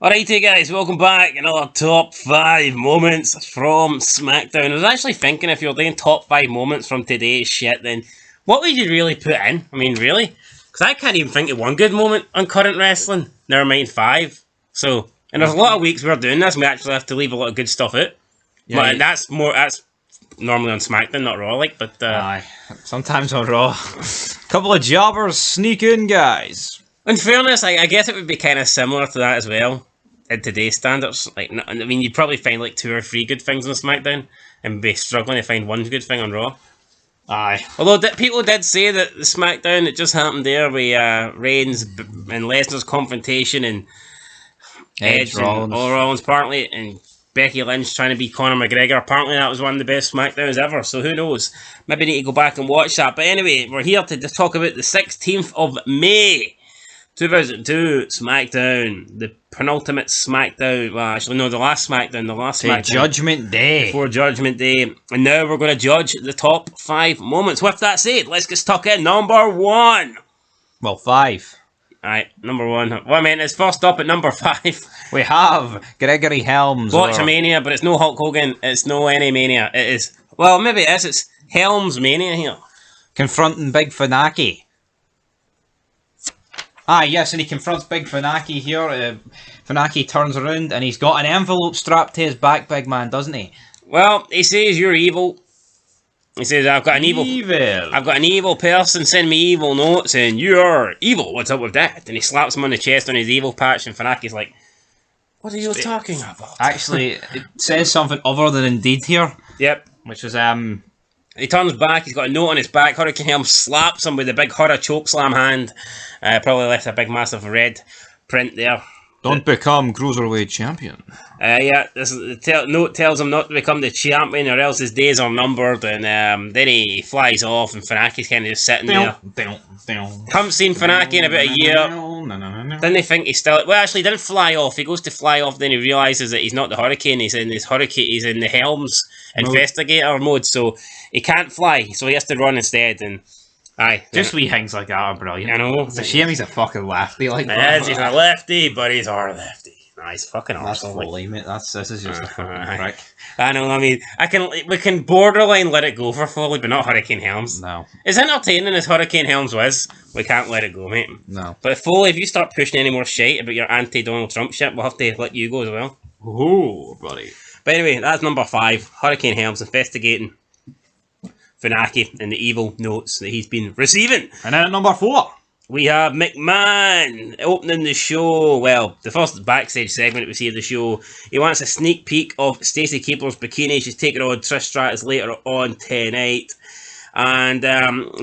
Alrighty guys, welcome back. Another top 5 moments from SmackDown. I was actually thinking if you're doing top 5 moments from today's shit, then what would you really put in? I mean, really? Because I can't even think of one good moment on current wrestling. Never mind 5. So, and there's a lot of weeks we're doing this and we actually have to leave a lot of good stuff out. Yeah, but that's normally on SmackDown, not Raw, like, but... Aye, sometimes on Raw. Couple of jobbers sneak in, guys. In fairness, I guess it would be kind of similar to that as well. In today's standards, like, I mean, you'd probably find like 2 or 3 good things on SmackDown and be struggling to find one good thing on Raw. Aye. Although people did say that the SmackDown that just happened there with Reigns and Lesnar's confrontation and Edge and Rollins apparently, and Becky Lynch trying to be Conor McGregor, apparently that was one of the best SmackDowns ever, so who knows, maybe need to go back and watch that. But anyway, we're here to just talk about the 16th of May 2002 SmackDown, the penultimate SmackDown. Well, actually, no, the last SmackDown. Judgment Day. Before Judgment Day. And now we're going to judge the top 5 moments. With that said, let's get stuck in. Number 1. Well, 5. Alright, number 1. Well, I mean, it's first up at number 5. We have Gregory Helms. Watch-a-mania, but it's no Hulk Hogan. It's no any Mania. It is, well, maybe it is. It's Helms Mania here. Confronting Big Funaki. Ah, yes, and he confronts Big Funaki here. Funaki turns around and he's got an envelope strapped to his back, big man, doesn't he? Well, he says you're evil. He says, I've got an evil person send me evil notes and you're evil. What's up with that? And he slaps him on the chest on his evil patch and Funaki's like, what are you talking about? Actually, it says something other than indeed here. Yep. Which is, he turns back, he's got a note on his back. Hurricane Helms slaps him with a big Hurra chokeslam hand. Probably left a big massive red print there. Don't become Cruiserweight champion. Yeah, the note tells him not to become the champion or else his days are numbered. And then he flies off and Funaki's kind of just sitting there. Haven't seen Funaki in about a year. Didn't they think he's still... Well, actually, he didn't fly off. He goes to fly off, then he realises that he's not the Hurricane. He's in the Helms investigator mode, so he can't fly. So he has to run instead, and... Aye. Just wee things like that are brilliant. I know. It's a shame he's a fucking lefty like that. He's a lefty, but he's our lefty. Nah, he's fucking awesome. That's fully, mate. This is just a fucking prick. I know, I mean, we can borderline let it go for Foley, but not Hurricane Helms. No. As entertaining as Hurricane Helms was, we can't let it go, mate. No. But Foley, if you start pushing any more shit about your anti-Donald Trump shit, we'll have to let you go as well. Ooh, buddy. But anyway, that's number 5. Hurricane Helms investigating Funaki and the evil notes that he's been receiving. And then at number 4, we have McMahon opening the show. Well, the first backstage segment we see of the show. He wants a sneak peek of Stacey Keibler's bikini. She's taking on Trish Stratus later on tonight. And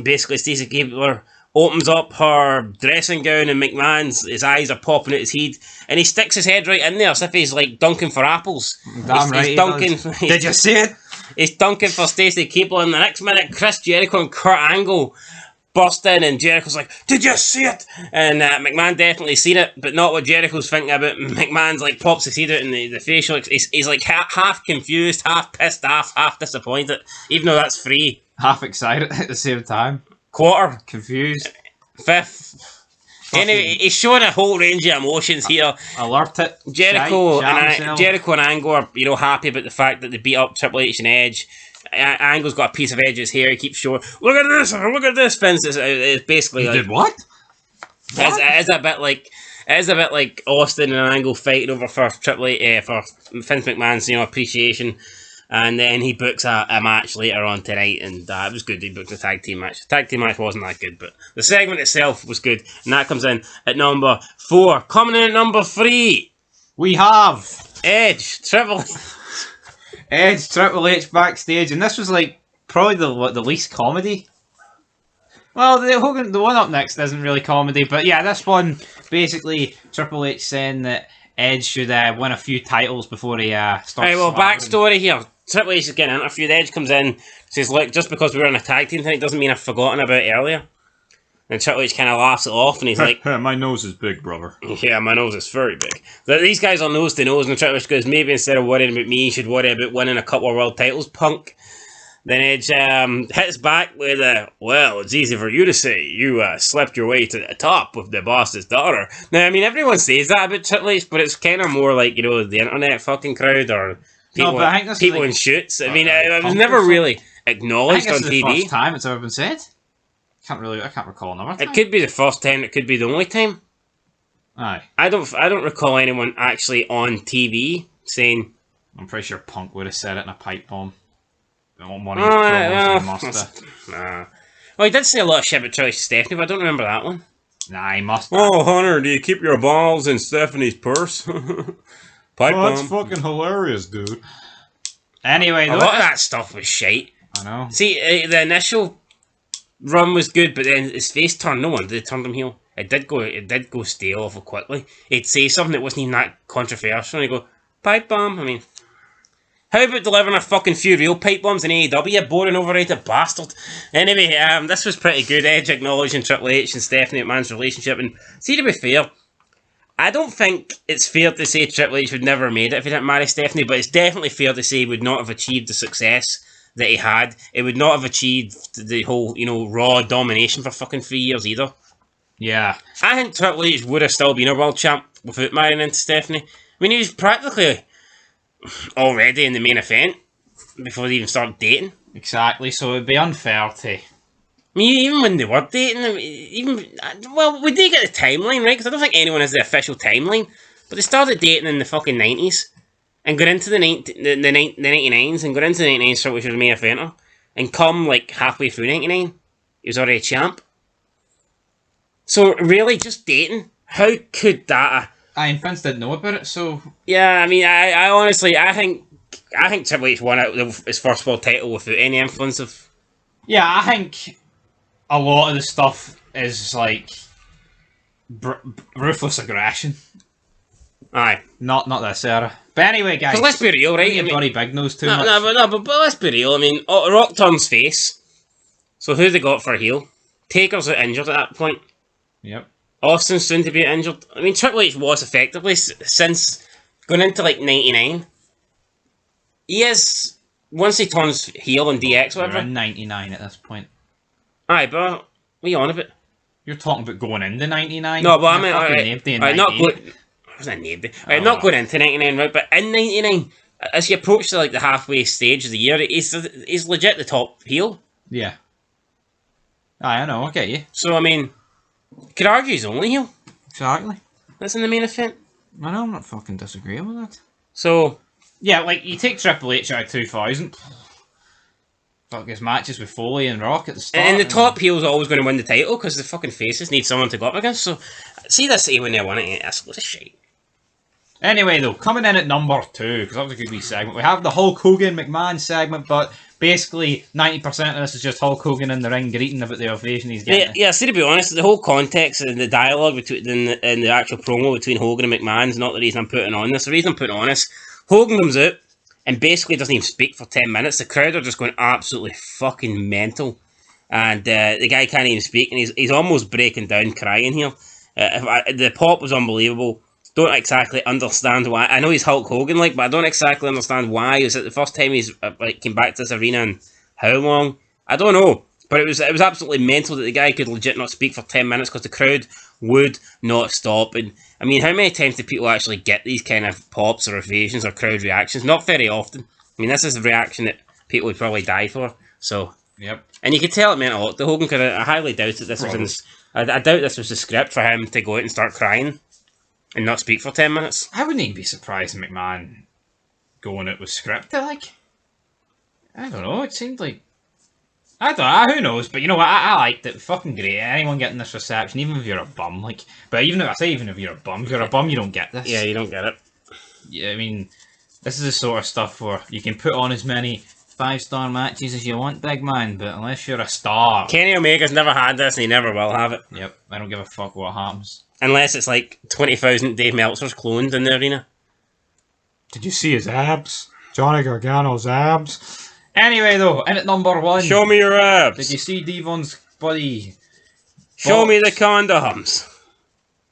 basically Stacey Keibler opens up her dressing gown and his eyes are popping at his head. And he sticks his head right in there as if he's like dunking for apples. Damn right. He's dunking. Did you see it? He's dunking for Stacey Keibler, and the next minute, Chris Jericho and Kurt Angle burst in, and Jericho's like, "Did you see it?" And McMahon definitely seen it, but not what Jericho's thinking about. McMahon's like pops his head out, and the facial, he's like half confused, half pissed off, half disappointed, even though that's free. Half excited at the same time. Quarter. Confused. Fifth. Anyway, he's showing a whole range of emotions here. Alerted. Jericho and Angle are, happy about the fact that they beat up Triple H and Edge. Angle's got a piece of Edge's hair. He keeps showing, look at this. Vince is basically he like, did what? It's a bit like Austin and Angle fighting over for Triple H for Vince McMahon's appreciation. And then he books a match later on tonight, and it was good. He booked a tag team match. The tag team match wasn't that good, but the segment itself was good. And that comes in at number 4. Coming in at number 3, we have Edge, Triple H backstage, and this was like probably the least comedy. Well, the one up next isn't really comedy, but yeah, this one basically Triple H saying that Edge should win a few titles before he starts. Right, well, backstory here. Triple H is getting interviewed. Edge comes in, says, look, just because we were in a tag team tonight doesn't mean I've forgotten about it earlier. And Triple H kind of laughs it off, and he's like... My nose is big, brother. Yeah, my nose is very big. These guys are nose to nose, and Triple H goes, maybe instead of worrying about me, you should worry about winning a couple of world titles, punk. Then Edge hits back with a, well, it's easy for you to say. You slept your way to the top with the boss's daughter. Now, I mean, everyone says that about Triple H, but it's kind of more like, you know, the internet fucking crowd or people, people in shoots. I mean, it was never really acknowledged on TV. The first time it's ever been said. I can't recall another time. It could be the first time, it could be the only time. Aye. I don't recall anyone actually on TV saying... I'm pretty sure Punk would have said it in a pipe bomb. Well, he did say a lot of shit about Triple H and Stephanie, but I don't remember that one. Nah, he must. Oh, Hunter, do you keep your balls in Stephanie's purse? Pipe bomb. That's fucking hilarious, dude. Anyway, a lot of that stuff was shite. I know. See, the initial run was good, but then his face turned. No wonder they turned him heel. It did go stale awful quickly. He'd say something that wasn't even that controversial, and he'd go, pipe bomb. I mean, how about delivering a fucking few real pipe bombs in AEW, you boring, overrated bastard? Anyway, this was pretty good. Edge acknowledging Triple H and Stephanie McMahon's relationship. And see, to be fair, I don't think it's fair to say Triple H would never have made it if he didn't marry Stephanie, but it's definitely fair to say he would not have achieved the success that he had. It would not have achieved the whole, you know, Raw domination for fucking 3 years either. Yeah. I think Triple H would have still been a world champ without marrying into Stephanie. I mean, he was practically already in the main event before they even started dating. Exactly, so it'd be unfair to... I mean, even when they were dating, well, we did get the timeline, right? Because I don't think anyone has the official timeline. But they started dating in the fucking 90s and got into the 99s and got into the 99s, which was the main eventer. And come, like, halfway through 99, he was already a champ. So, really, just dating? How could that... and Vince didn't know about it, so... Yeah, I mean, I honestly, I think Triple H won out his first world title without any influence of... Yeah, I think a lot of the stuff is, like, ruthless aggression. Aye. Not this era. But anyway, guys... Because let's be real, right? I mean, Buddy Big knows too much. But let's be real. I mean, Rock turns face. So who they got for a heel? Taker's injured at that point. Yep. Austin's soon to be injured. I mean, Triple H was effectively, since going into like 99, he is, once he turns heel in DX, whatever. We're in 99 at this point. Aye, but what are you on about? You're talking about going into 99? No, but I mean, not going into 99, right? But in 99, as you approach the, like, the halfway stage of the year, he's legit the top heel. Yeah. Aye, I know, I get you. So, I mean... could argue he's only heel. Exactly. That's in the main event. I know, I'm not fucking disagreeing with that. So... yeah, like, you take Triple H out of 2000. Fuck his matches with Foley and Rock at the start. And the top heel's always going to win the title because the fucking faces need someone to go up against. So, see this when they won it, that's a shit. Anyway, though, coming in at number 2, because that was a good wee segment, we have the Hulk Hogan McMahon segment, but basically 90% of this is just Hulk Hogan in the ring greeting about the ovation he's getting. Yeah, see, to be honest, the whole context and the dialogue between and the actual promo between Hogan and McMahon is not the reason I'm putting on this. The reason I'm putting on this, Hogan comes out and basically doesn't even speak for 10 minutes. The crowd are just going absolutely fucking mental. And the guy can't even speak, and he's almost breaking down crying here. The pop was unbelievable. Don't exactly understand why. I know he's Hulk Hogan, like, but I don't exactly understand why. Is it the first time he's came back to this arena in how long? I don't know. But it was absolutely mental that the guy could legit not speak for 10 minutes because the crowd would not stop. And I mean, how many times do people actually get these kind of pops or ovations or crowd reactions? Not very often. I mean, this is a reaction that people would probably die for. So, yep. And you could tell it meant a lot to Hogan because I highly doubt that this was I doubt this was the script for him to go out and start crying and not speak for 10 minutes. I wouldn't even be surprised if McMahon going out with scripted, like. I don't know, it seemed like... I don't know, who knows, but you know what, I liked it, fucking great. Anyone getting this reception, even if you're a bum, like... But even if you're a bum, you don't get this. Yeah, you don't get it. Yeah, I mean, this is the sort of stuff where you can put on as many 5-star matches as you want, big man, but unless you're a star... Kenny Omega's never had this and he never will have it. Yep, I don't give a fuck what happens. Unless it's like 20,000 Dave Meltzer's cloned in the arena. Did you see his abs? Johnny Gargano's abs? Anyway, though, in at number 1. Show me your abs. Did you see DVON's buddy? Show me the condoms.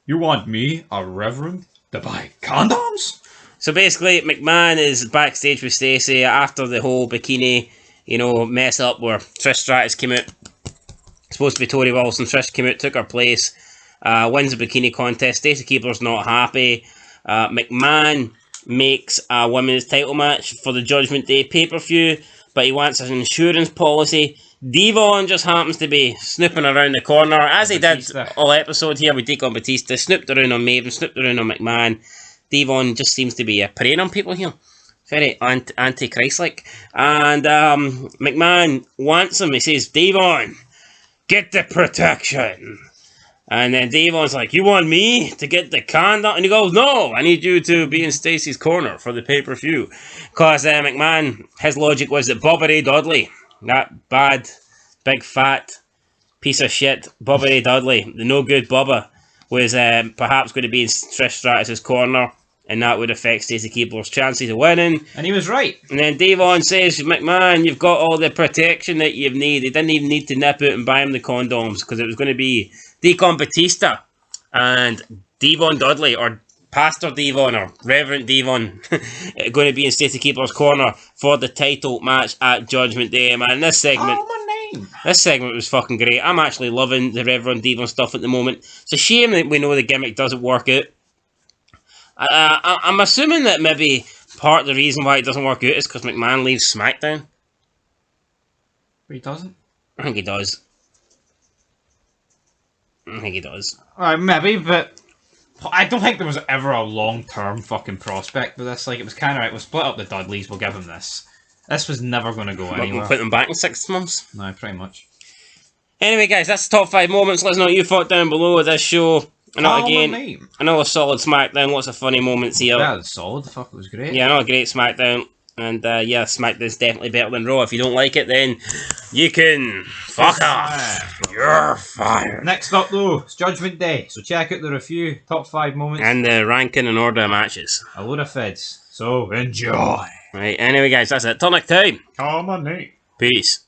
You want me, a reverend, to buy condoms? So basically, McMahon is backstage with Stacey after the whole bikini you know, mess up where Trish Stratus came out. Supposed to be Tori Wilson. Trish came out, took her place. Wins the bikini contest. Stacey Keibler's not happy. McMahon makes a women's title match for the Judgment Day pay-per-view, but he wants an insurance policy. DVON just happens to be snooping around the corner, as he did all episode here with Deacon Batista. Snooped around on Maven, snooped around on McMahon. DVON just seems to be preying on people here. Very anti-Christ-like. And McMahon wants him. He says, DVON, get the protection. And then Devon's like, you want me to get the condom? And he goes, no, I need you to be in Stacey's corner for the pay-per-view. Because McMahon, his logic was that Bubba Ray Dudley, that bad, big, fat piece of shit, Bubba Ray Dudley, the no-good Bubba, was perhaps going to be in Trish Stratus' corner, and that would affect Stacey Keibler's chances of winning. And he was right. And then Devon says, McMahon, you've got all the protection that you need. He didn't even need to nip out and buy him the condoms, because it was going to be Deacon Batista and Devon Dudley, or Pastor Devon, or Reverend Devon, going to be in Stacey Keibler's corner for the title match at Judgment Day. Man, this segment was fucking great. I'm actually loving the Reverend Devon stuff at the moment. It's a shame that we know the gimmick doesn't work out. I'm assuming that maybe part of the reason why it doesn't work out is because McMahon leaves SmackDown. But he doesn't? I think he does. Maybe, but I don't think there was ever a long-term fucking prospect for this. Like, it was kind of right, we'll split up the Dudleys, we'll give him this. This was never going to go anywhere. We'll put them back in 6 months? No, pretty much. Anyway, guys, that's the top 5 moments. Let us know what you thought down below of this show. Another solid SmackDown, lots of funny moments here. Yeah, it was solid. The fuck, it was great. Yeah, another great SmackDown. And yeah, SmackDown's definitely better than Raw. If you don't like it, then you can fuck off. You're fired. Next up, though, it's Judgment Day. So check out the review, top 5 moments. And the ranking and order of matches. A load of feds. So enjoy. Right, anyway, guys, that's it. Till next time. Come on, Nate. Peace.